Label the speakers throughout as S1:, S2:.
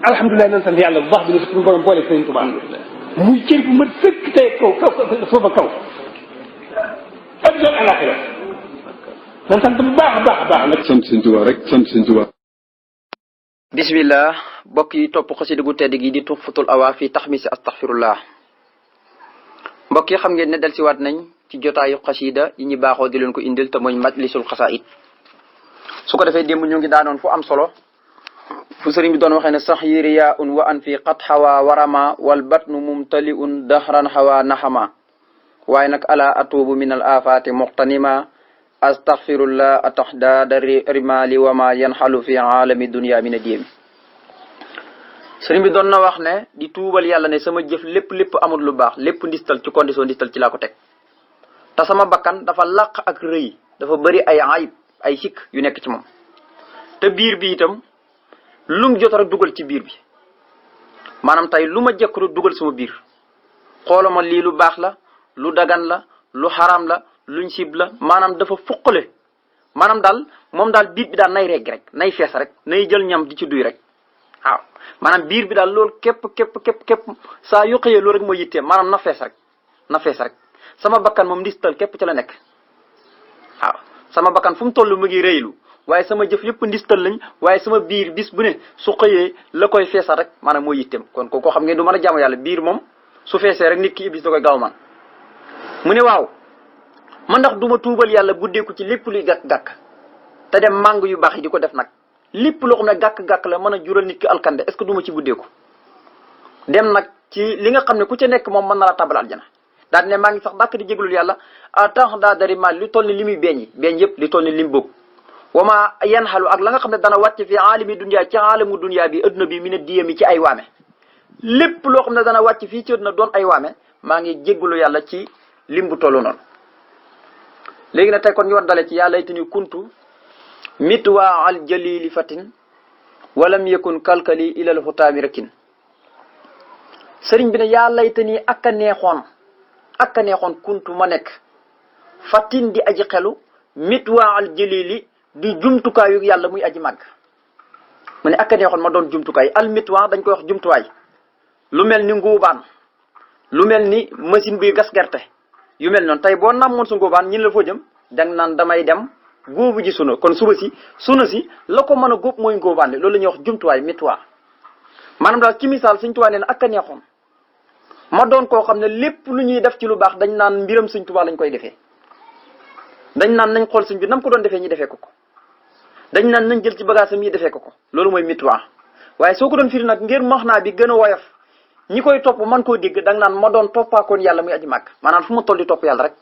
S1: alhamdulilah nan sant yàlla bu baax bi ñu suñu borom boole Sëriñ Tuubaa muy cër bu ma sëkk tey kaw foofa kaw adduna alaxira nan sant bu baax a baax a baax nag
S2: sant Sëriñ Tuubaa rek sant Sëriñ Tuubaa.
S3: bismillah mbokk yi topp xasida gu tedd gi di Tuhfatul Awaa fi taxmisi astaxfirullah. mbokk yi xam ngeen ne del siwaat nañ ci jotaayu xasida yi ñu baaxoo di leen ko indil te mooy majlisul xasaayid. su ko defee démb ñu ngi daanoon fu am solo fu sëriñ bi doon waxee ne sax yiriya un wa an fi qat xawa warama wal batnu mumtali un dahran xawa naxama waaye nag ala atubu min al afati muxtanima astaxfirullah ataxdaada rimali wama yanxalu fi alami dunia min a diemi. sëriñ bi doon na wax ne di tuubal yàlla ne sama jëf lépp amul lu baax lépp ndistal ci condition ndistal ci laa ko teg te sama bakkan dafa làq ak rëy dafa bëri ay ayib ay sikk yu nekk ci moom te biir bi itam lum jot rek dugal ci biir bi maanaam tey lu ma jekk rek dugal sama biir xoolama lii lu baax la lu dagan la lu xaraam la luñ sib la maanaam dafa fuqale maanaam daal moom daal biir bi daal nay regg rek nay fees rek nay jël ñam di ci duy rek waaw maanaam biir bi daal loolu képp saa yu xëyee loolu rek moo yitteem maanaam na fees rek sama bakkan moom ndistal képp ci la nekk waaw sama bakkan fu mu toll mu ngi rëylu waaye sama jëf yëpp ndistal lañ waaye sama biir bis bu ne su xëyee la koy feesal rek maanaam moo yitteem kon ko xam ngeen du mën a jaamu yàlla biir moom su feesee rek nit ki iblis da koy gaaw man mu ne waaw man ndax du ma tuubal yàlla buddeeku ci lépp luy gàkk-gàkk te dem màng yu baax yi di ko def nag lépp loo xam ne gàkk-gàkk la mën a jural nit ki alkande est ce que du ma ci buddeeku dem nag ci li nga xam ne ku ca nekk moom mën na la tabal aljana daal ne maa ngi sax dàkk di jégalul yàlla a tax daa dari mal li toll ni li muy beeñ yëpp li toll ni li mu bëgg wama yan xalu ak la nga xam ne dana wàcc fi alami dunia ci alamu dunia bi adduna bi mi ne diyami ci ay waame lépp loo xam ne dana wàcc fii ci adduna doon ay waame maa ngi jégalu yàlla ci lim bu toll noonu. léegi nag tey kon ñu war dale ci yàlla itani kuntu mitwa al jalili fatin walam yakun kalkali ilal xutaami rakin sëriñ bi ne yàlla itani ak a neexoon kuntu ma nekk fatin di aji xelu mitwa al jalili di jumtukaayu yàlla muy aji màgg mu ne ak a neexoon ma doon jumtukaay al mitwa dañ koy wax jumtuwaay lu mel ni nguubaan lu mel ni machine bi gas gerte yu mel noonu tey boo namoon sa ngóobaan ñin la foo jëm dang naan damay dem góobu ji suna kon suna si la ko mën a góob mooy ngóobaan loolu la ñuy wax jumtuwaay mitwa maanaam daal ci misaal Sëñ Tuubaa nee na ak a neexoon ma doon koo xam ne lépp lu ñuy def ci lu baax dañ naan mbiram Sëñ Tuubaa lañ koy defee dañ naan nañ xool sëñ bi nam ko doon defee ñi defee ko dañ naan nañ jël ci bagage am yi defee ko loolu mooy mitwa waaye soo ko doon firi nag ngir max naa bi gën a woyof ñi koy topp man koo dégg da nga naan ma doon toppaakoon yàlla muy aji màgg maanaam fu ma toll di topp yàlla rek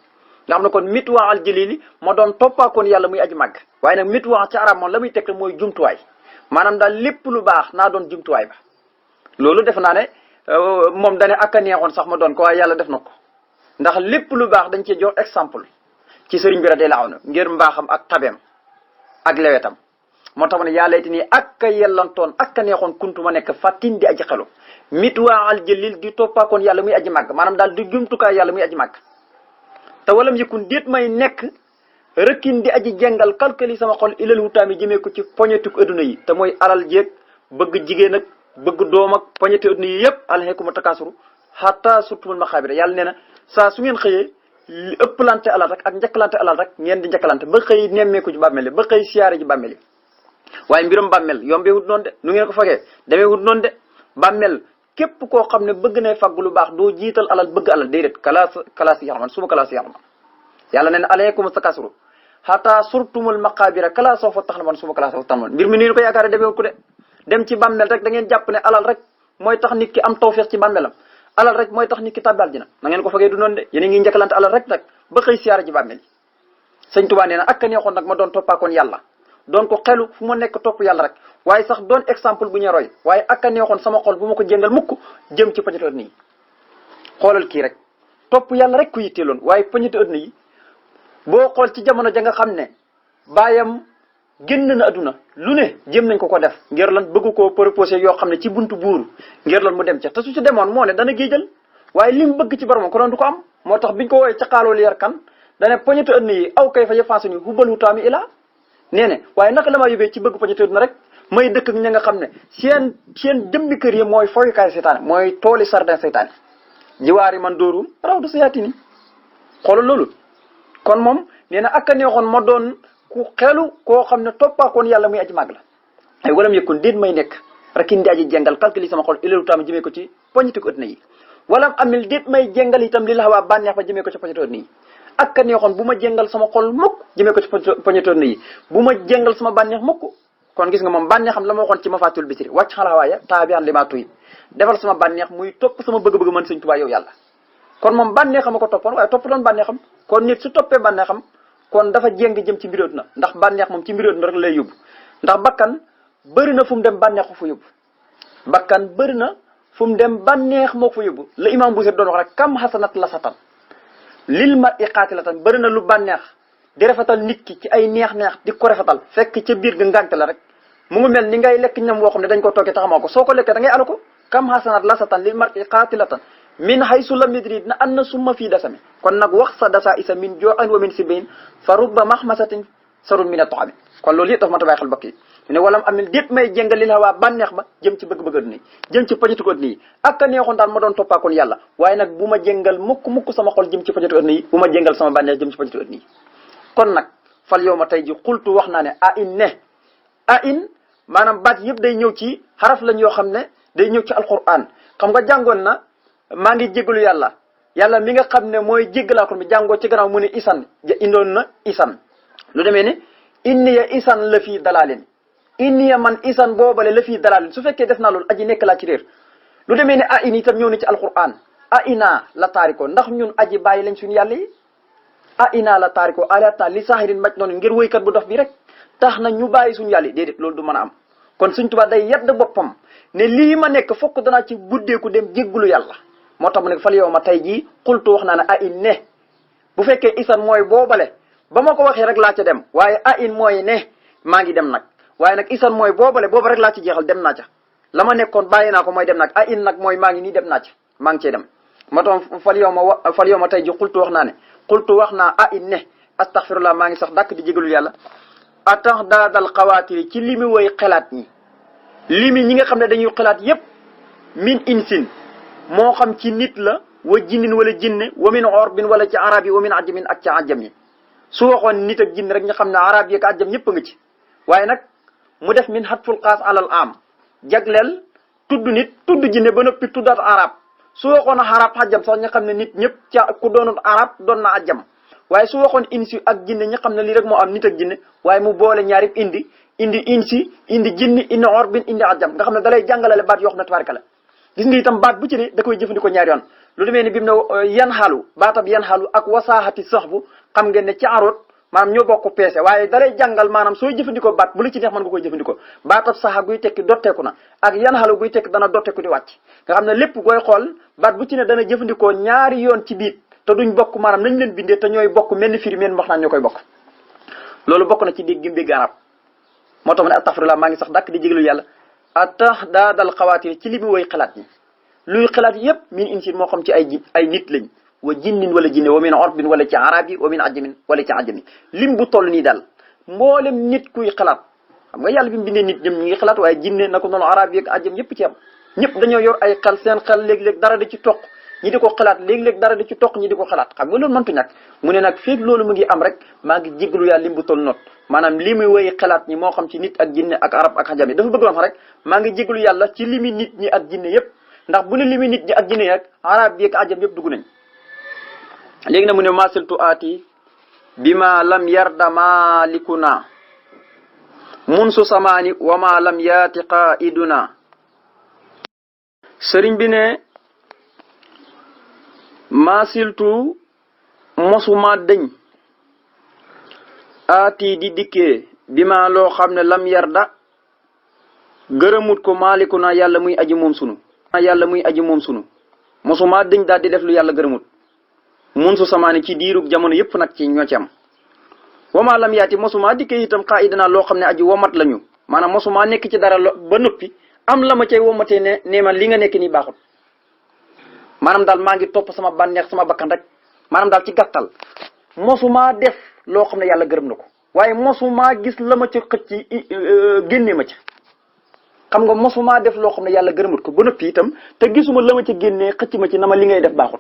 S3: nga xam ne kon mitwa al jalili ma doon toppaakoon yàlla muy aji màgg waaye nag mitwa ci arab moom la muy tekk mooy jumtuwaay maanaam daal lépp lu baax naa doon jumtuwaay ba loolu def naa ne moom dane ak a neexoon sax ma doon ko waaye yàlla def na ko ndax lépp lu baax dañ cee jox exemple ci sëriñ bi radiyallaahu anhu ngir mbaaxam ak tabeem ak lewetam moo tax ma ne yàlla it nii ak a yellantoon ak a neexoon kuntu ma nekk fàttin di aji xelu mitwa al jalil di toppaakoon yàlla muy aji màgg maanaam daal di jumtukaay yàlla muy aji màgg te walam yëkkun déet may nekk rëkkin di aji jengal kalkali sama xol ilal wutaami jëmee ko ci poñetuk adduna yi te mooy alal jéeg bëgg jigéen ak bëgg doom ak poñeti adduna yi yëpp alhaykumu takaasuru hatta surtumul maxaabira yàlla nee na saa su ngeen xëyee ëpplante alal rek ak njëkkalante alal rek ngeen di njëkkalante ba xëy nemmeeku ci bàmmeel ba xëy siyaare ji bàmmeel waaye mbiram bàmmeel yombee wut noonu de nu ngeen ko fagee demee wut noonu de bàmmeel képp koo xam ne bëgg na fagg lu baax doo jiital alal bëgg alal déedéet kalaas yaxman suma kalaas yaxman yàlla nee na alaykum takasuru hatta surtumul maqabira kala sawfa taxlamun suma kala sawfa taxlamun mbir mi nii ko yaakaare demee ko de dem ci bàmmeel rek da ngeen jàpp ne alal rek mooy tax nit ki am tawfeex ci bàmmeelam alal rek mooy tax nit ki tàbbi aljana na ngeen ko fagee du noonu de yéen a ngi njëkkalante alal rek nag ba xëy siyaara ji bàmmeel Sëñ Tuubaa nee na ak a neexoon nag ma doon toppaakoon yàlla doon ko xelu fu ma nekk topp yàlla rek waaye sax doon exemple bu ñu roy waaye ak a neexoon sama xol bu ma ko jéngal mukk jëm ci poñeti adduna yi xoolal kii rek topp yàlla rek ku yitteeloon waaye poñeti adduna yi boo xool ci jamono ja nga xam ne baayam génn na adduna lu ne jëm nañ ko def ngir lan bëgg koo proposé yoo xam ne ci buntu buur ngir lan mu dem ca te su ci demoon moo ne dana géejal waaye li mu bëgg ci boromam ko doon du ko am moo tax biñ ko woowee ca xaaloolu yar kan dane poñeti adduna yi aw kay fa yëfansu ni hubal hutaami ilaa nee ne waaye naka la maa yóbbee ci bëgg poñeti adduna rek may dëkk ak ña nga xam ne seen jëmmi kër yi mooy foyukaay seytaane mooy tooli sardin seytaane jiwaar yi man dóorum raw du sayaati ni xoolal loolu kon moom nee na ak a neexoon ma doon ku xelu koo xam ne toppaakoon yàlla muy aji màgg la ay walam yëkkoon déet may nekk rek indi aji jengal calcul yi sama xol ilalu taam jëmee ko ci poñitu ko ëtt na yi walam amil déet may jengal itam li la xawaa bànneex ba jëmee ko ci poñitu ëtt na yi ak a neexoon bu ma jengal sama xol mukk jëmee ko ci poñitu ëtt na yi bu ma jengal sama bànneex mukk kon gis nga moom bànneexam la ma waxoon ci ma fàttul bisiri wàcc xalawaaya taabian li maa tuy defal sama bànneex muy topp sama bëgg-bëgg man Sëñ Tuubaa yow yàlla kon moom bànneexam a ko toppoon waaye topp doon bànneexam kon nit su toppee bànneexam kon dafa jéng jëm ci mbiróot na ndax bànneex moom ci mbiróot na rek lay yóbbu ndax bakkan bëri na fu mu dem bànneex ko fa yóbbu bakkan bëri na fu mu dem bànneex moo ko fa yóbbu la imam Busiri doon wax rek kam xasanat la satan lil mar i xaatilatan bëri na lu bànneex di rafetal nit ki ci ay neex-neex di ko rafetal fekk ca biir ga ngànte la rek mu ngi mel ni ngay lekk ñam woo xam ne dañ ko toogee taxamoo ko soo ko lekkee da ngay alu ko kam xasanat la satan lil mar i xaatilatan min haysu lam yadri na an na summa fii dasami kon nag wax sa dasa isa min joo an wa min sibain fa rubba mahmasatin sarun min at-ta'ami kon loolu yëpp dafa ma ta bàyyi xel mbokk yi mu ne walam amil déet may jéngal lil hawaa bànneex ba jëm ci bëgg-bëgg adduna yi jëm ci pañitu ko adduna yi ak a neexoon daal ma doon toppaakoon yàlla waaye nag bu ma jéngal mukk sama xol jëm ci pañitu adduna yi bu ma jéngal sama bànneex jëm ci pañitu adduna yi kon nag fal yow ma tey ji xultu wax naa ne a in maanaam baat yëpp day ñëw ci xaraf lañ yoo xam ne day ñëw ci alquran xam nga jàngoon na maa ngi jégalu yàlla mi nga xam ne mooy jégalaakoon bi jàngoo ci gannaaw mu ne isan indoon na isan lu demee ne inniya isan la fii dalaalin inniya man isan boobale la fii dalaalin su fekkee def naa loolu aji nekk laa ci réer lu demee ne a in itam ñëw na ci alquran a ina la taariko ndax ñun aji bàyyi lañ suñu yàlla yi a ina la taariko alatna li saahirin maj noonu ngir woykat bu dof bi rek tax na ñu bàyyi suñu yàlla yi déedéet loolu du mën a am kon Sëñ Tuubaa day yedd boppam ne lii ma nekk fokk danaa ci buddeeku dem jéggulu yàlla moo tax mu ne fal yow ma tey jii xultu wax naa ne a in ne bu fekkee isan mooy boobale ba ma ko waxee rek laa ca dem waaye a in mooy ne maa ngi dem nag waaye nag isan mooy boobale booba rek laa ci jeexal dem naa ca la ma nekkoon bàyyi naa ko mooy dem nag a in nag mooy maa ngi nii dem naa ca maa ngi cee dem moo tax fal yow ma tey jii xultu wax naa ne xultu wax naa a in ne astaxfirullah maa ngi sax dàkk di jégalu yàlla a tax daadal xawaatiri ci limi woy xelaat ñi limi ñi nga xam ne dañuy xelaat yépp min insin moo xam ci nit la wa jinnin wala jinne wa min orbin wala ci arab yi wa min ajamin ak ci ajam yi su waxoon nit ak jinne rek ñu xam ne arab yi ak ajam ñëpp a nga ci waaye nag mu def min hatful xaas alal am jagleel tudd nit tudd jinne ba noppi tuddaat arab su waxoon arab ajam sax ñu xam ne nit ñëpp ca ku doonul arab doon na ajam waaye su waxoon insi ak jinne ñu xam ne lii rek moo am nit ak jinne waaye mu boole ñaari indi insi indi jinni indi orbin indi ajam nga xam ne dalay jàngalale baat yoo xam ne tabaraka la gis nga itam baat bu ci ne da koy jëfandikoo ñaari yoon lu demee ni bi mu ne yan xaalu baatab yan xaalu ak wasaaxati sax bu xam ngeen ne ci aroot maanaam ñoo bokk peese waaye dalay jàngal maanaam sooy jëfandikoo baat bu la ci neex mën nga koy jëfandikoo baatab saxa guy tekki dotteeku na ak yan xaalu guy tekki dana dotteeku di wàcc nga xam ne lépp gooy xool baat bu ci ne dana jëfandikoo ñaari yoon ci biit te duñ bokk maanaam nañ leen bindee te ñooy bokk mel ni firi mel wax naan ñoo koy bokk loolu bokk na ci dégg gi dégg arab moo tax ma ne astaghfirullah maa ngi sax dàkk di jégalu yàlla atax daa dal xawaatir ci li mu woy xalaat ñi luy xalaat yépp min insin moo xam ci ay nit lañ wa jinnin wala jinne wa min orbin wala ci arab yi wa min ajamin wala ci ajami lim bu toll nii daal mboolem nit kuy xalaat xam nga yàlla bi mu bindee nit ñoom ñi ngi xalaat waaye jinne na ko noonu arab yi ak ajam yépp ci am ñëpp dañoo yor ay xel seen xel léeg-léeg dara di ci toq ñi di ko xalaat léeg-léeg dara di ci toq ñi di ko xalaat xam nga loolu mëntu ñàkk mu ne nag feeg loolu mu ngi am rek maa ngi jéglu yàlla lim bu toll noot maanaam li muy woy xalaat ñi moo xam ci nit ak jinne ak arab ak ajam yi dafa bëgg wax rek maa ngi jéglu yàlla ci limi nit ñi ak jinne yépp ndax bu ne limi nit ñi ak jinne yi ak arab yi ak ajam yépp dugg nañ léegi na mu ne masiltu aati bi ma lam yarda malikuna mun su samaani wa ma lam yaati qaiduna sëriñ bi ne masiltu mosuma dëñ aati di dikkee bi ma loo xam ne lam yarda gërëmut ko malikuna yàlla muy aji moom sunu mosuma dëñ daal di def lu yàlla gërëmut mun su samaani ci diirug jamono yépp nag ci ñoo ci am wama lam yaati mosuma dikkee itam xaa idana loo xam ne aji womat lañu maanaam mosuma nekk ci dara ba noppi am la ma cay womatee ne ma li nga nekk nii baaxut maanaam daal maa ngi topp sama bànneex sama bakkan rek maanaam daal ci gàttal mosuma def loo xam ne yàlla gërëm na ko waaye mosuma gis la ma ca xëcc génnee ma ca xam nga mosuma def loo xam ne yàlla gërëmut ko ba noppi itam te gisuma la ma ci génnee xëcc ma ci na ma li ngay def baaxut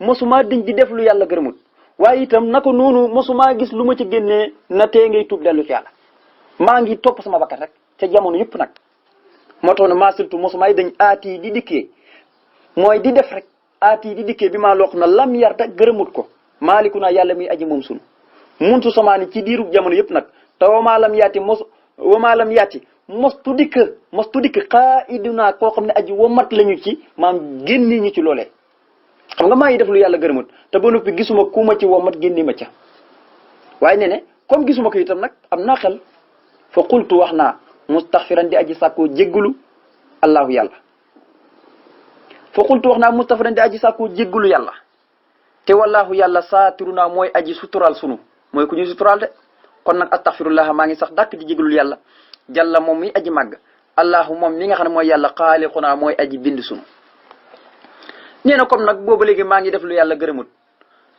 S3: mosuma dëñ di def lu yàlla gërëmut waaye itam naka noonu mosuma gis lu ma ci génnee na tee ngay tuub dellu ci yàlla maa ngi topp sama bakkat rek ca jamono yëpp nag moo tax ne maa siltu mosumaay dañ aati di dikkee mooy di def rek aati di dikkee bi maa loo xam ne lam yarda gërëmut ko maaliku naa yàlla muy aji moom sunu muntu samaani ci diirub jamono yëpp nag te wamaalam yaati mostu dikk xaa idunaa koo xam ne aji womat lañu ci maam génni ñu ci loolee xam nga maa ngi def lu yàlla gërëmut te ba noppi gisuma ku ma ci womat génni ma ca waaye ne comme gisuma ko itam nag am naa xel fa qultu wax naa mustaxfiran di aji sàkkoo jéggulu allahu yàlla fa qultu wax naa mustaxfiran di aji sàkkoo jéggulu yàlla te wallahu yàlla saatiru naa mooy aji sutural sunu mooy ku ñuy sutural de kon nag astaxfirullah maa ngi sax dàkk di jégalul yàlla jàlla moom mi aji màgg allahu moom mi nga xam ne mooy yàlla xaaliqunaa mooy aji bind sunu nee na comme nag booba léegi maa ngi def lu yàlla gërëmut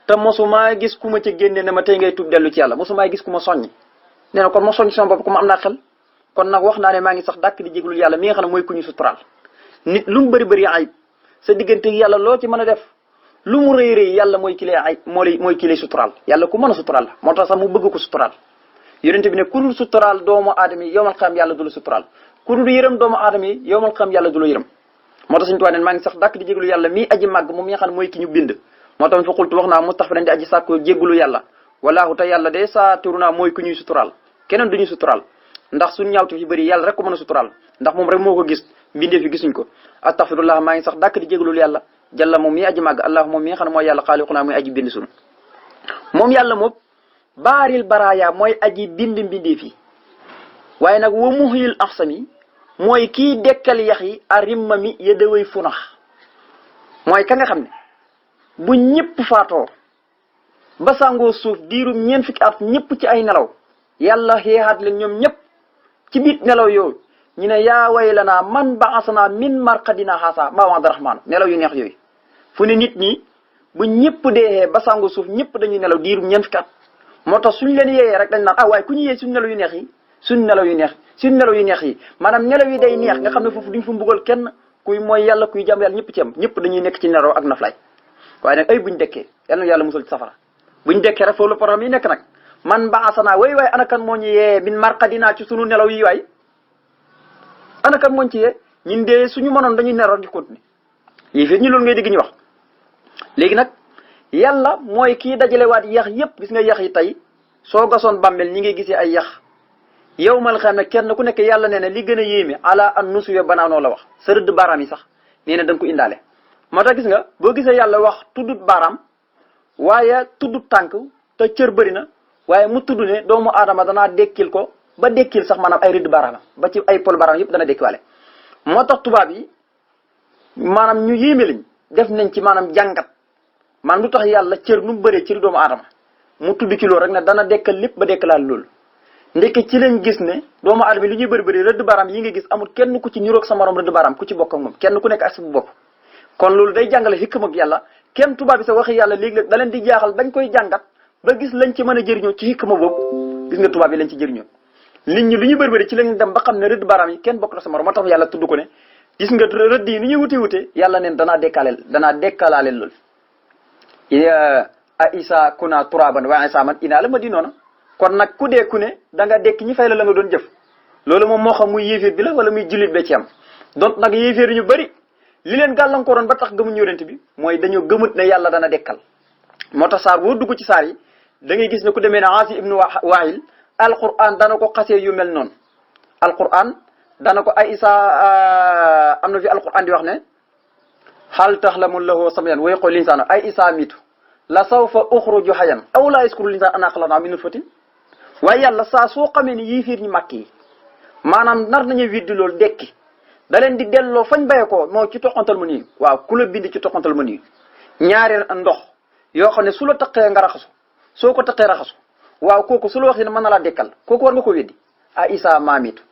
S3: te mosumaa gis ku ma ci génne ne ma tey ngay tub dellu ci yàlla mosumaa gis ku ma soññ nee na kon ma soññ sama bopp ku ma am naa xel kon nag wax naa ne maa ngi sax dàkk di jégalul yàlla mi nga xam ne mooy ku ñu sutural nit lu mu bëri ayib sa diggante yàlla loo ci mën a def lu mu rëy yàlla mooy ki lay ay mooy ki lay sutural yàlla ku mën a sutural la moo tax sax mu bëgg ko sutural yonente bi ne ku dul sutural doomu aadama yi yowmal xam yàlla du la sutural ku dul yërëm doomu aadama yi yowmal xam yàlla du la yërëm moo tax suñu tuwaa neen maa ngi sax dàkk di jégalu yàlla mii aji màgg moom mi nga xam ne mooy ki ñu bind moo tax fa xultu wax naa mustaxfiran di aji sàkko jégalu yàlla walaahu te yàlla de saatiru naa mooy ku ñuy sutural keneen du ñuy sutural ndax suñu ñaawtu fi bëri yàlla rek ko mën a sutural ndax moom rek moo ko gis mbindee fi gisuñ ko astaxfirullah maa ngi sax dàkk di jégalul yàlla jalla moom mii aji màgg allah moom mi nga xam ne mooy yàlla xaaliqunaa mooy aji bind sunu moom yàlla moom baaril baraaya mooy aji bind mbindee fi waaye nag wa muhyil axsami mooy kii dekkal yax yi arimma mi yëdaway funax mooy ka nga xam ne bu ñëpp faatoo ba sàngoo suuf diirum ñeent fukki at ñëpp ci ay nelaw yàlla xeexaat leen ñoom ñëpp ci biir nelaw yooyu ñu ne yaa waylanaa man ba'asanaa min marqadinaa haazaa maa wa'ada rahmaan nelaw yu neex yooyu fu ne nit ñi bu ñëpp dee ba sàngoo suuf ñëpp dañuy nelaw diirum ñeent fukki at moo tax suñ leen yeeyee rek dañ naan waaye ku ñu yee suñ nelaw yu neex yi suñ nelaw yu neex yi maanaam nelaw yi day neex nga xam ne foofu duñ fa mbugal kenn kuy mooy yàlla kuy jàmm yàlla ñëpp ci am ñëpp dañuy nekk ci nelaw ak naflaay waaye nag ay buñ dekkee yàlla musal ci safara buñ dekkee rek foofu la programme yi nekk nag man ba'asanaa way waay anakan moo ñu yee min marqadinaa ci sunu nelaw yi waay anakan mooñ ci yee ñun dee suñu mënoon dañuy nelaw di continuer yii fi ñu loolu ngay dégg ñu wax léegi nag yàlla mooy kii dajale waat yax yëpp gis nga yax yi tey soo gasoon bàmmeel ñi ngay gisee ay yax yow mal xam ne kenn ku nekk yàlla nee na li gën a yéeme ala an nusuwe banaanoo la wax sa rëdd baaraam yi sax nee na da nga ko indaale moo tax gis nga boo gisee yàlla wax tuddut baaraam waaye tuddut tànk te cër bëri na waaye mu tudd ne doomu aadama danaa dekkil ko ba dekkil sax maanaam ay rëdd baaraam ba ci ay pol baaraam yëpp dana dekkiwaale moo tax tubaab yi maanaam ñu yéeme lañ def nañ ci maanaam jàngat maanaam lu tax yàlla cër nu mu bëree cër doomu aadama mu tudd ci loolu rek ne dana dekkal lépp ba dekkalaal loolu ndekk ci lañ gis ne doomu aadama li ñuy bëri rëdd baaraam yi nga gis amul kenn ku ci niroog sa morom rëdd baaraam ku ci bokk ak moom kenn ku nekk ak sa bopp kon loolu day jàngale hikma ak yàlla kenn tubaab bi sa waxi yàlla léegi-léeg da leen di jaaxal bañ koy jàngat ba gis lañ ci mën a jëriñoo ci hikma boobu gis nga tubaab yi lañ ci jëriñoo nit ñi lu ñu bëri ci lañ dem ba xam ne rëdd baaraam yi kenn bokk na sa morom moo tax yàlla tudd ko ne gis nga rëdd yi ni ñuy wute yàlla neen danaa dekkalaaleel loolu a isa kuna turaban wa isa man inaa la ma di noona kon nag ku dee ku ne da nga dekk ñi fay la nga doon jëf loolu moom moo xam muy yéeféer bi la wala muy jullit be ci am donc nag yéeféer ñu bëri li leen gàllankooroon ba tax gëmuñ yonent bi mooy dañoo gëmut ne yàlla dana dekkal moo tax saar boo dugg ci saar yi da ngay gis ne ku demee ne Aasi ibnu Waa'il alquran dana ko xasee yu mel noonu alquran dana ko ay isa am na fi alquran di wax ne hal taxlamu lahu samiyan wa yaqulu linsaanu ay isa mitu la sawfa uxruju hayan aw laa yaskuru linsaan anaa xalaqnaahu min nutfatin waaye yàlla saa soo xamee ni yéeféer ñi màkk yi maanaam nar nañu widdi loolu dekki da leen di delloo fañ baye ko moo ci toqantal ma nii waaw ku la bind ci toqantal ma nii ñaari ndox yoo xam ne su la taqee nga raxasu soo ko taqee raxasu waaw kooku su la waxee ne mën na laa dekkal kooku war nga ko weddi a isa maamitu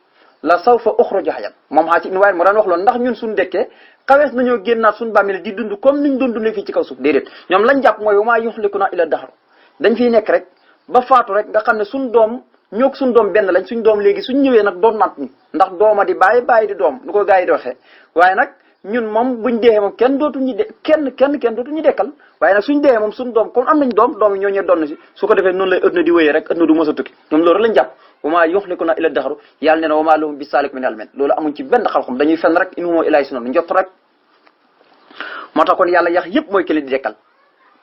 S3: la sawfa uxruju hayan moom xaa si ibnu Waa'il moo daan wax loolu ndax ñun suñu dekkee xawees nañoo génnaat suñu bàmmeel di dund comme niñ doon dundee fii ci kaw suuf déedéet ñoom lañ jàpp mooy wa maa yuxlikuna illa daxru dañ fiy nekk rek ba faatu rek nga xam ne suñu doom ñoog suñ doom benn lañ suñ doom léegi suñ ñëwee nag doon nat ñi ndax dooma di bàyyi di doom nu ko gars yi di waxee waaye nag ñun moom buñ dee moom kenn dootuñu de kenn dootuñu dekkal waaye nag suñ dee moom suñ doom comme am nañ doom yi ñoo ñee donn si su ko defee noonu lay ëdd na di wéyee rek ëdd na du mës a tukki ñoom loolu lañ jàpp wamaa yuxlikuna illa daxaru yàlla nee na wamaa lahum bi saalik min almen loolu amuñ ci benn xam-xam dañuy fenn rek in huwa illaa si noonu njott rek moo tax kon yàlla yax yëpp mooy këli di dekkal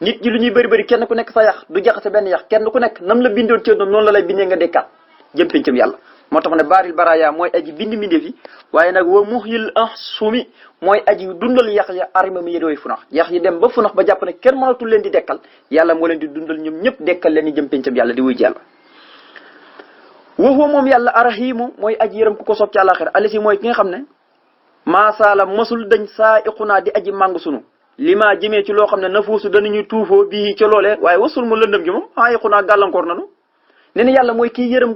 S3: nit ñi lu ñuy bëri kenn ku nekk sa yax du jaxase benn yax kenn ku nekk nam la bindoon ci noonu la lay bindee nga dekkaat jëm pencam yàlla moo tax ne baaril baraya mooy aji bind mbindeef yi waaye nag wa muhyil ahsumi mooy aji dundal yax ya arima mi yedooy funax yax yi dem ba funax ba jàpp ne kenn mënatul leen di dekkal yàlla moo leen di dundal ñoom ñëpp dekkal leen di jëm pencam yàlla di wuy ji yàlla wa huwa moom yàlla arahimu mooy aji yërëm ku ko soob ci àllaxira alisi mooy ki nga xam ne maasaala mosul dañ saa iqunaa di aji màng sunu li maa jëmee ci loo xam ne nafuusu danañu tuufoo bii ca loolee waaye wasul mu lëndëm gi moom a iqunaa gàllankoor nanu ne ni yàlla mooy kii yërëm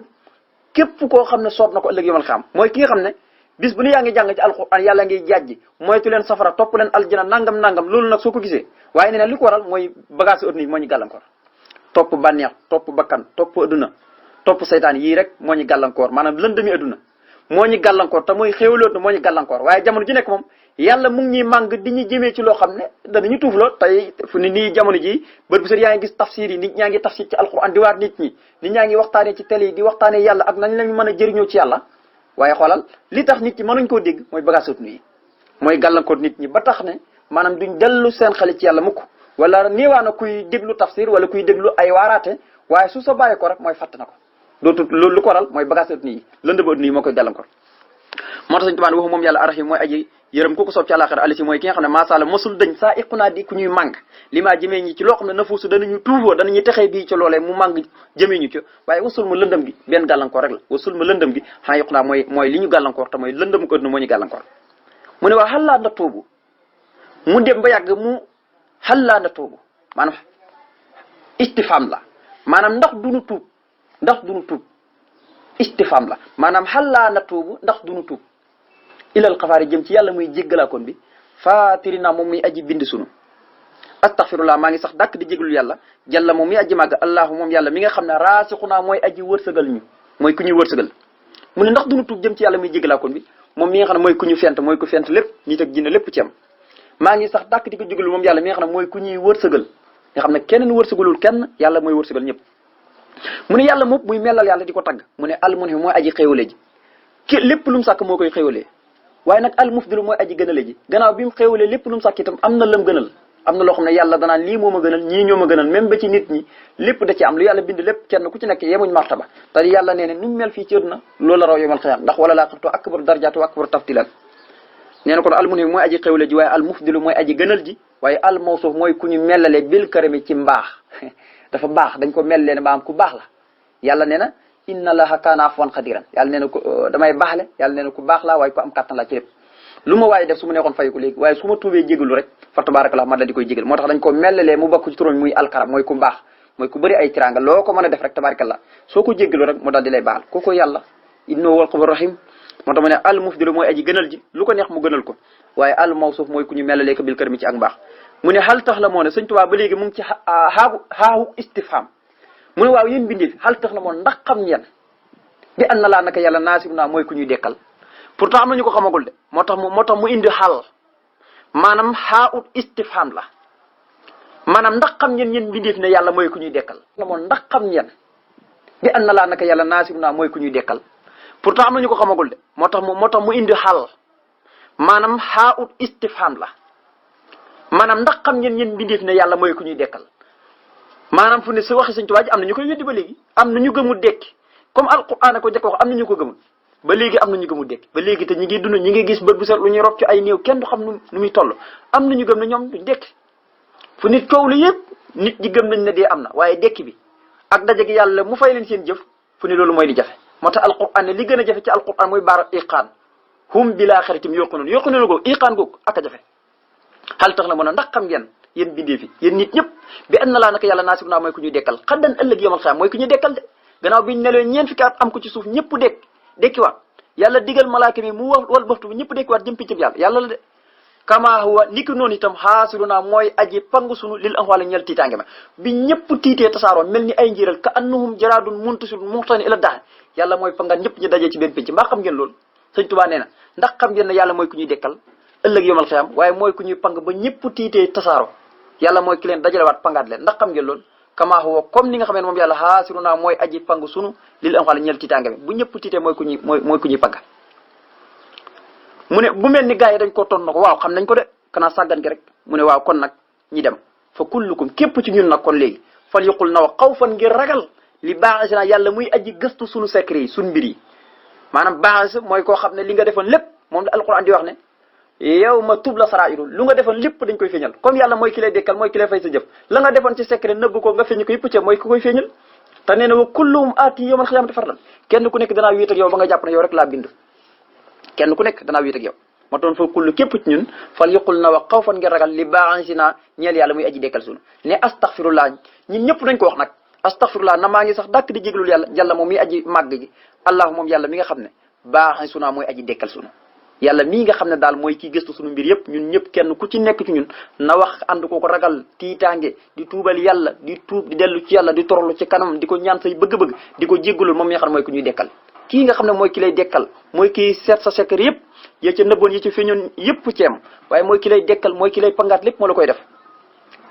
S3: képp koo xam ne soob na ko ëllëg yomal xam mooy ki nga xam ne bis bu ne yaa ngi jàng ci alquran yàlla ngi jàjji moytu leen safara topp leen aljana nangam loolu nag soo ko gisee waaye nee na li ko waral mooy bagage adduna yi moo ñu gàllankoor topp bànneex topp bakkan topp adduna topp saytaan yii rek moo ñu gàllankoor maanaam lëndëmi adduna moo ñu gàllankoor te mooy xéewaloot na moo ñu gàllankoor waaye jamono ji nekk moom yàlla mu ngi ñuy màng di ñu jëmee ci loo xam ne danañu tuufloo tey fu ni nii jamono ji bët bu set yaa ngi gis tafsir yi nit ñaa ngi tafsir ci alquran di waat nit ñi nit ñaa ngi waxtaanee ci télé yi di waxtaanee yàlla ak nañ lañu mën a jëriñoo ci yàlla waaye xoolal li tax nit ñi mënuñ koo dégg mooy bagage adduna yi mooy gàllankoor nit ñi ba tax ne maanaam duñ dellu seen xel ci yàlla mukk wala néewaana kuy déglu tafsir wala kuy déglu ay waaraate waaye su sa bàyyi ko rek mooy fàtt na ko dootu loolu lu ko waral mooy bagage adduna yi lëndëm adduna yi moo koy gàllankoor moo tax Sëñ Tuubaa waxu moom yàlla arahim mooy aji yërëm ku ko soob ci àllaxira alisi mooy ki nga xam ne masala mosul dañ saa iqunaa di ku ñuy màng li maa jëmee ñi ci loo xam ne nafuusu danañu tuufoo danañu texee bii ci loolee mu màng jëmee ñu ci waaye wasul ma lëndëm gi benn gàllankoor rek la wasul ma lëndëm gi xanaa iqunaa mooy li ñu gàllankoor te mooy lëndëm ko adduna moo ñu gàllankoor mu ne waa xallaa na tuubu mu dem ba yàgg mu xallaa na tuubu maanaam istifham la maanaam ndax duñu tuub istifham la maanaam xallaa na tuubu ndax duñu tuub ilal xafaari jëm ci yàlla muy jéggalaakoon bi faatiri naa moom muy aji bind sunu astaxfirullah maa ngi sax dàkk di jégalul yàlla jàlla moom muy aji màgg allahu moom yàlla mi nga xam ne raasixunaa mooy aji wërsëgal ñu mooy ku ñuy wërsëgal mu ne ndax duñu tuub jëm ci yàlla muy jéggalaakoon bi moom mi nga xam ne mooy ku ñu fent mooy ku fent lépp nit ak jinne lépp ci am maa ngi sax dàkk di ko jégalul moom yàlla mi nga xam ne mooy ku ñuy wërsëgal nga xam ne kenn wërsëgalul kenn yàlla mooy wërsëgal ñëpp mu ne yàlla moom muy melal yàlla di ko tagg mu ne al munhi mooy aji xéewale ji ki lépp lu mu sàkk moo koy xéewalee waaye nag al mufdilu mooy aji gënale ji gannaaw bi mu xéewalee lépp lu mu sàkk itam am na lëm gënal am na loo xam ne yàlla danaan lii moo ma gënal ñii ñoo ma gënal même ba ci nit ñi lépp da ci am lu yàlla bind lépp kenn ku ci nekk yemuñ martaba te yàlla nee ne ni mu mel fii ci àdduna loolu la raw yomal xiyaam ndax wala laa xamtu akbar darjaatu wa akbar tafdilan nee na kon al munhi mooy aji xéewale ji waaye al mufdilu mooy aji gënal ji waaye al mawsuuf mooy ku ñu mellale bil karami ci mbaax dafa baax dañ ko mel leen maam ku baax la yàlla nee na inna allaha kaana afwan xadiran yàlla nee na ko damay baaxle yàlla nee na ku baax laa waaye ku am kàttan laa ci lépp lu ma waaye def su ma neexoon fay ko léegi waaye su ma tuubee jégalu rek fa tabarakallah ma dal di koy jégal moo tax dañ ko mellalee mu bokk ci turam muy alkaram mooy ku baax mooy ku bëri ay tiranga loo ko mën a def rek tabarakallah soo ko jégalu rek mu dal di lay baal kooku yàlla innahu wal ghafur rahim moo tax ma ne al mufdilu mooy aji gënal ji lu ko neex mu gënal ko waaye al mawsuuf mooy ku ñu mellalee ko bil karami ci ak mbaax mu ne xal tax la moo ne sëñ Tuubaa ba léegi mu ngi ci xaawu istifham mu ne waaw yéen bindee fi xal tax la moon ndax xam ngeen bi an na laa naka yàlla naasib naa mooy ku ñuy dekkal pourtant am na ñu ko xamagul de moo tax mu indi xal maanaam xaawut istifham la maanaam ndax xam ngeen yéen bindee fi ne yàlla mooy ku ñuy dekkal la moon ndax xam ngeen bi an na laa naka yàlla naasib naa mooy ku ñuy dekkal pourtant am na ñu ko xamagul de moo tax mu indi xal maanaam xaawut istifham la maanaam ndax xam ngeen yéen bindee fi ne yàlla mooy ku ñuy dekkal maanaam fu ne su waxi Sëñ Tuubaa ji am na ñu koy weddi ba léegi am na ñu gëmul dekki comme alquran ko jëkk wax am na ñu ko gëmul ba léegi am na ñu gëmul dekki ba léegi te ñi ngi dund ñi ngi gis bët bu set lu ñuy rob ci ay néew kenn du xam nu muy toll am na ñu gëm ne ñoom duñ dekki fu nit coow lu yëpp nit ñi gëm nañ ne dee am na waaye dekki bi ak daje gi yàlla mu fay leen seen jëf fu ne loolu mooy li jafe moo tax alquran ne li gën a jafe ci alquran mooy baara iqaan hum bilaa xaritim yoqunoonu googu iqaan googu ak a jafe xal tax la mën a ndax xam ngeen yéen bindee fi yéen nit ñëpp bi an na laa naka yàlla naasib naa mooy ku ñuy dekkal xaddan ëllëg yomal xiyaam mooy ku ñuy dekkal de gannaaw biñu ne leen ñeen fukki at am ko ci suuf ñëpp dekkiwaat yàlla digal malaaka mi mu wal boftu bi ñëpp dekkiwaat jëm piccëb yàlla la de kama huwa niki noonu itam xaasiruna mooy aji pang sunu lil am wala ñel tiitaange ma bi ñëpp tiitee tasaaroo mel ni ay njiiral ka annahum jaraadun muntasirun muxtani ila dax yàlla mooy pangaan ñëpp ñu dajee ci benn pénc mbaa xam ngeen loolu sëñ Tuubaa nee na ndax xam ngeen ne yàlla mooy ku ñuy dekkal ëllëg yomal xiyam waaye mooy ku ñuy pang ba ñëpp tiitee tasaaroo yàlla mooy ki leen dajalewaat pangaat leen ndax xam ngeen loolu kama huwa comme ni nga xam ne moom yàlla xaasiruna mooy aji pang sunu lil am wala ñel tiitaange ma bu ñëpp tiitee mooy ku ñuy panga mu ne bu mel ni gars yi dañ ko ton na ko waaw xam nañ ko de kanaa sàggan gi rek mu ne waaw kon nag ñi dem fa kullukum képp ci ñun nag kon léegi fal yuqul na wax xaw fan ngir ragal li baax na yàlla muy aji gëstu suñu secret yi suñu mbir yi maanaam baax mooy koo xam ne li nga defoon lépp moom la alquran di wax ne yow ma tub la sarairu lu nga defoon lépp dañ koy feeñal comme yàlla mooy ki lay dekkal mooy ki lay fay sa jëf la nga defoon ci secret nëbb ko nga feeñ ko yëpp ci mooy ki koy feeñal te nee na wa kulluhum aati yawmal xiyaamati fardan kenn ku nekk danaa wéet ak yow ba nga jàpp ne yow rek laa bind kenn ku nekk danaa wéet ak yow moo toon fa kullu képp ci ñun fal yuqul na wax xaw fan ngir ragal li baaxan si naa ñeel yàlla muy aji dekkal sunu ne astaxfirullah ñun ñëpp nañ ko wax nag astaxfirullah na maa ngi sax dàkk di jéglul yàlla jàlla moom muy aji màgg gi allahu moom yàlla mi nga xam ne baaxan su naa mooy aji dekkal sunu yàlla mii nga xam ne daal mooy kii gëstu sunu mbir yëpp ñun ñëpp kenn ku ci nekk ci ñun na wax ànd ko ragal tiitaange di tuubal yàlla di tuub di dellu ci yàlla di toroxlu ci kanam di ko ñaan say bëgg-bëgg di ko jéggalul moom mi nga xam ne mooy ku ñuy dekkal kii nga xam ne mooy ki lay dekkal mooy kii seet sa secret yëpp ya ca nëbboon yi ci feeñoon yëpp ceem waaye mooy ki lay dekkal mooy ki lay pangaat lépp moo la koy def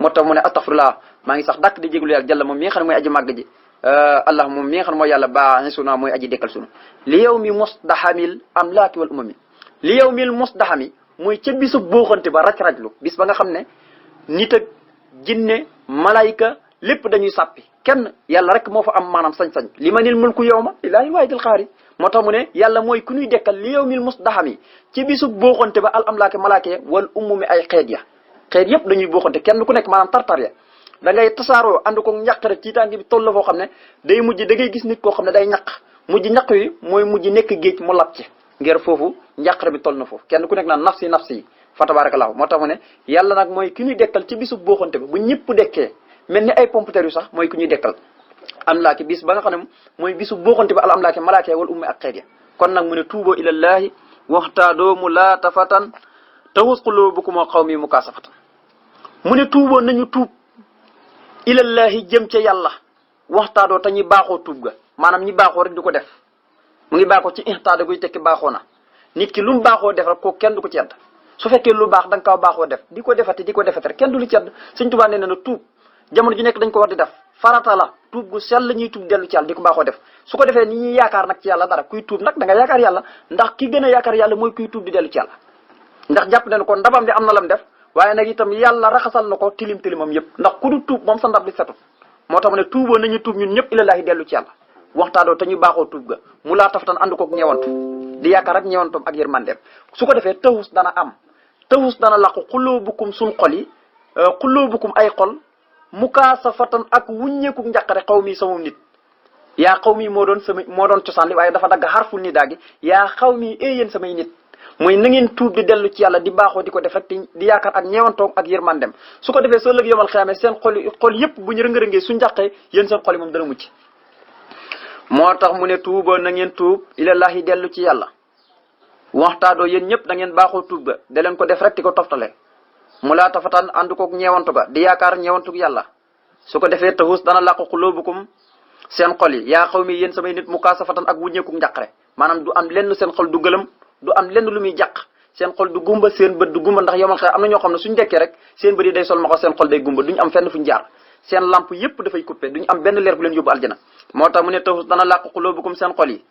S3: moo tax mu ne astaghfirullah maa ngi sax dàkk di jégalu yàlla jàlla moom mi nga xam ne mooy aji màgg ji allah moom mi nga xam ne mooy yàlla ba suna mooy aji dekkal sunu li yow mi musdahamil amlaaki wal umami li yow mil musdahami mooy ca bisu booxante ba raj-rajlu bis ba nga xam ne nit ak jinne malayka lépp dañuy sàppi kenn yàlla rek moo fa am maanaam sañ-sañ li ma nil mulku yow ma ilaahi waahidil xaari moo tax mu ne yàlla mooy ku ñuy dekkal li yow mil musdahami ci bisu booxante ba al amlaake malaake wal umumi ay xeet ya xeet yëpp dañuy booxante kenn ku nekk maanaam tartar ya da ngay tasaaroo ànd ko ñàq rek tiitaange bi toll la foo xam ne day mujj da ngay gis nit koo xam ne day ñaq mujj ñaq yi mooy mujj nekk géej mu lab ci ngir foofu njàqare bi toll na foofu kenn ku nekk naan nafsi nafsi fa tabarakallahu moo tax mu ne yàlla nag mooy ki ñuy dekkal ci bisu booxante ba bu ñëpp dekkee mel ni ay pompeteer yu sax mooy ki ñuy dekkal am laaki bis ba nga xam ne mooy bisu booxante ba al am laaki malaake wal ummi ak xeet ya kon nag mu ne tuuboo ilallahi waxtaadoo mu laata fatan tawus qulubukum qawmi mukaasafatan mu ne tuuboo nañu tuub ilallahi jëm ca yàlla waxtaadoo te ñi baaxoo tuub ga maanaam ñi baaxoo rek di ko def mu ngi baaxoo ci ixtaada guy tekki baaxoo na nit ki lu mu baaxoo def rek kooku kenn du ko ci yedd su fekkee lu baax da nga kaa baaxoo def di ko defati rek kenn du lu ci yedd Sëñ Tuubaa nee na tuub jamono ju nekk dañ ko war di def farata la tuub gu sell ñuy tuub dellu ci yàlla di ko baaxoo def su ko defee ni ñuy yaakaar nag ci yàlla dara kuy tuub nag da nga yaakaar yàlla ndax ki gën a yaakaar yàlla mooy kuy tuub di dellu ci yàlla ndax jàpp ne kon ndabam di am na lam def waaye nag itam yàlla raxasal na ko tilim tilimam yëpp ndax ku du tuub moom sa ndab di setut moo tax mu ne tuuboo nañu tuub ñun ñëpp ilallaahi dellu ci yàlla waxtaadoo te ñu baaxoo tuub ga mu laa tafatan ànd koog ñewantu di yaakaar ak ñewantoom ak yërmandeem su ko defee tawus dana am tawus dana laqu xuloobukum suñ xol yi xuloobukum ay xol mukaasafatan ak wuññeeku njàqare xaw mi sama nit yaa xaw mi moo doon cosaan li waaye dafa dagg xarful ni daagi yaa xaw mi yéen samay nit mooy na ngeen tuub di dellu ci yàlla di baaxoo di ko def rek di yaakaar ak ñeewantoom ak yërmandem su ko defee soo lëg yomal xiyaame seen xol yëpp bu ñu rëng-rëngee su njàqee yéen seen xol yi moom dana mucc moo tax mu ne tuuba na ngeen tuub ilallahi dellu ci yàlla waxtaadoo yéen ñëpp da ngeen baaxoo tuub ga da leen ko def rek di ko toftale mu laa tafatan ànd koog ñeewantu ga di yaakaar ñeewantug yàlla su ko defee taxus dana làqu xuloobukum seen xol yi yaa xaw mi yéen samay nit mukaasafatan ak wuññeekug njàqare maanaam du am lenn seen xol du gëlëm du am lenn lu muy jàq seen xol du gumba seen bët du gumba ndax yomal xëy am na ñoo xam ne suñu dekkee rek seen bët yi day sol ma ko seen xol day gumba duñu am fenn fuñu jaar seen lamp yépp dafay coupé duñu am benn leer bu leen yóbbu aljana moo tax mu ne taxus dana làqu xuloobukum seen xol yi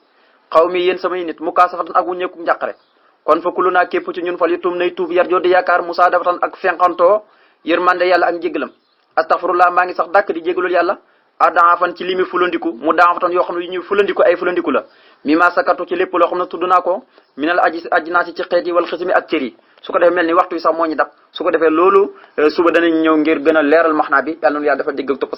S3: xaw mi yéen samay nit mukaasafatan ak wuññeekug njàqare kon fa kulu naa képp ci ñun fal yi tuum nay tuub yar joo di yaakaar musaadafatan ak fenqantoo yërmande yàlla ak njéggalam astaghfirullah maa ngi sax dàkk di jégalul yàlla adaafan ci limi fulandiku mu daafatan yoo xam ne yu ñuy fulandiku ay fulandiku la mi ma sakatu ci lépp loo xam ne tudd naa ko minal ajnaasi ci xeet yi wal xismi ak cër yi su ko defee mel ni waxtu yi sax moo ñu dab su ko defee loolu suba danañ ñëw ngir gën a leeral maxnaa bi yàlla noonu yàlla dafa dégg ak topp